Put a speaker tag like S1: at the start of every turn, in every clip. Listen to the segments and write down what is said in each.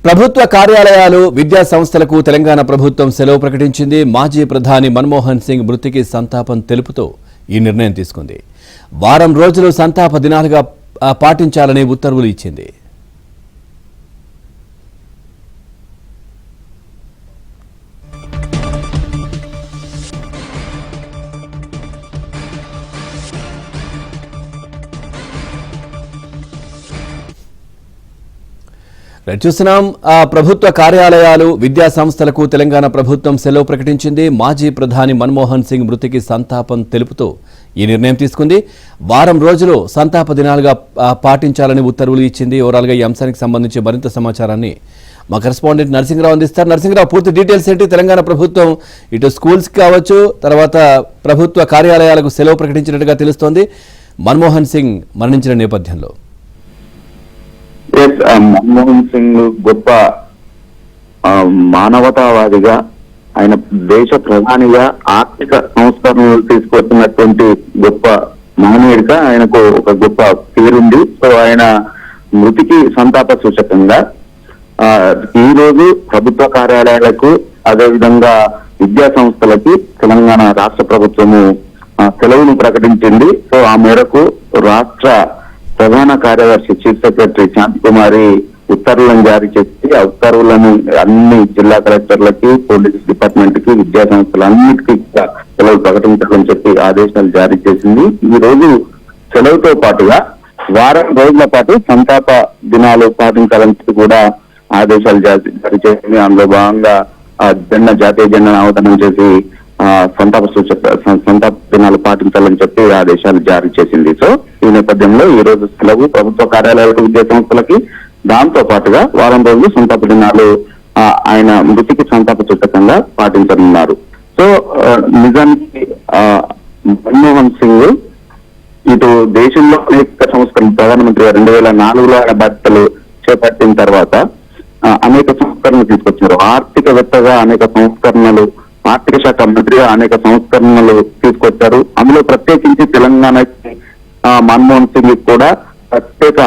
S1: ప్రభుత్వ కార్యాలయాలు విద్యా సంస్థలకు తెలంగాణ ప్రభుత్వం సెలవు ప్రకటించింది. మాజీ ప్రధాని మన్మోహన్ సింగ్ మృతికి సంతాపం తెలుపుతూ ఈ నిర్ణయం తీసుకుంది. వారం రోజులు సంతాప దినాలుగా పాటించాలని ఉత్తర్వులు ఇచ్చింది. చూస్తున్నాం. ప్రభుత్వ కార్యాలయాలు విద్యా సంస్థలకు తెలంగాణ ప్రభుత్వం సెలవు ప్రకటించింది. మాజీ ప్రధాని మన్మోహన్ సింగ్ మృతికి సంతాపం తెలుపుతూ ఈ నిర్ణయం తీసుకుంది. వారం రోజులు సంతాప దినాలుగా పాటించాలని ఉత్తర్వులు ఇచ్చింది. ఓవరాల్గా ఈ అంశానికి సంబంధించి మరింత సమాచారాన్ని మా కరెస్పాండెంట్ నరసింహరావు అందిస్తారు. నరసింహరావు, పూర్తి డీటెయిల్స్ ఏంటి? తెలంగాణ ప్రభుత్వం ఇటు స్కూల్స్ కావచ్చు, తర్వాత ప్రభుత్వ కార్యాలయాలకు సెలవు ప్రకటించినట్టుగా తెలుస్తోంది మన్మోహన్ సింగ్ మరణించిన నేపథ్యంలో.
S2: మన్మోహన్ సింగ్ గొప్ప మానవతావాదిగా, ఆయన దేశ ప్రధానిగా ఆర్థిక సంస్కరణలు తీసుకొచ్చినటువంటి గొప్ప మహనీయుడిగా ఆయనకు ఒక గొప్ప పేరుంది. సో ఆయన మృతికి సంతాప సూచకంగా ఈ రోజు ప్రభుత్వ కార్యాలయాలకు, అదేవిధంగా విద్యా సంస్థలకి తెలంగాణ రాష్ట్ర ప్రభుత్వము సెలవును ప్రకటించింది. సో ఆ మేరకు రాష్ట్ర ప్రధాన కార్యదర్శి చీఫ్ సెక్రటరీ శాంతికుమారి ఉత్తర్వులను జారీ చేసి ఆ ఉత్తర్వులను అన్ని జిల్లా కలెక్టర్లకి, పోలీస్ డిపార్ట్మెంట్ కి, విద్యా సంస్థలన్నిటికీ సెలవు ప్రకటించాలని చెప్పి ఆదేశాలు జారీ చేసింది. ఈ రోజు సెలవుతో పాటుగా వారం రోజుల పాటు సంతాప దినాలు పాటించాలని కూడా ఆదేశాలు జారీ చేసింది. అందులో భాగంగా జాతీయ జెండాను అవతరణ చేసి సంతాప దినాలు పాటించాలని చెప్పి ఆదేశాలు జారీ చేసింది. సో ఈ నేపథ్యంలో ఈ రోజు సెలవు ప్రభుత్వ కార్యాలయాలకు, విద్యా సంస్థలకి, దాంతో పాటుగా వారం రోజులు సంతాప దినాలు ఆయన మృతికి సంతాప సూచకంగా పాటించనున్నారు. సో నిజానికి మన్మోహన్ సింగ్ ఇటు దేశంలో అనేక సంస్కరణలు, ప్రధానమంత్రిగా 2004లో ఆయన బాధ్యతలు చేపట్టిన తర్వాత అనేక సంస్కరణలు తీసుకొచ్చారు. ఆర్థికవేత్తగా అనేక సంస్కరణలు, ఆర్థిక శాఖ మంత్రిగా అనేక సంస్కరణలు తీసుకొచ్చారు. అందులో ప్రత్యేకించి తెలంగాణకి మన్మోహన్ సింగ్ కూడా ప్రత్యేక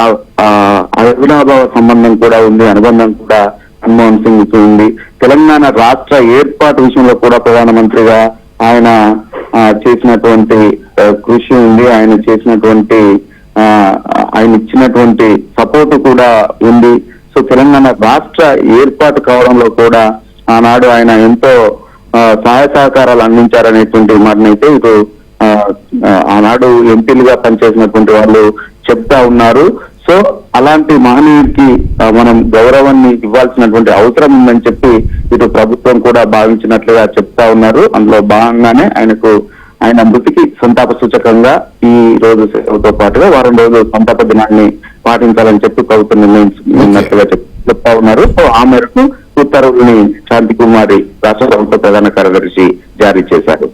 S2: అవినాభావ సంబంధం కూడా ఉంది, అనుబంధం కూడా మన్మోహన్ సింగ్ ఉంది. తెలంగాణ రాష్ట్ర ఏర్పాటు విషయంలో కూడా ప్రధానమంత్రిగా ఆయన చేసినటువంటి కృషి ఉంది, ఆయన ఇచ్చినటువంటి సపోర్టు కూడా ఉంది. సో తెలంగాణ రాష్ట్ర ఏర్పాటు కావడంలో కూడా ఆనాడు ఆయన ఎంతో సహాయ సహకారాలు అందించారనేటువంటి మాటనైతే ఇటు ఆనాడు ఎంపీలుగా పనిచేసినటువంటి వాళ్ళు చెప్తా ఉన్నారు. సో అలాంటి మహనీయుడికి మనం గౌరవాన్ని ఇవ్వాల్సినటువంటి అవసరం ఉందని చెప్పి ఇటు ప్రభుత్వం కూడా భావించినట్లుగా చెప్తా ఉన్నారు. అందులో భాగంగానే ఆయన మృతికి సంతాప సూచకంగా ఈ రోజు సెలవుతో పాటుగా వారం రోజులు సంతాప దినాన్ని పాటించాలని చెప్పి ప్రభుత్వం నిర్ణయించినట్లుగా చెప్తా ఉన్నారు. సో ఆ మేరకు ఉత్తర్వుల్ని శాంతికుమారి రాష్ట్ర ప్రభుత్వ ప్రధాన కార్యదర్శి జారీ చేశారు.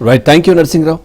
S1: Right, thank you Narasimharao.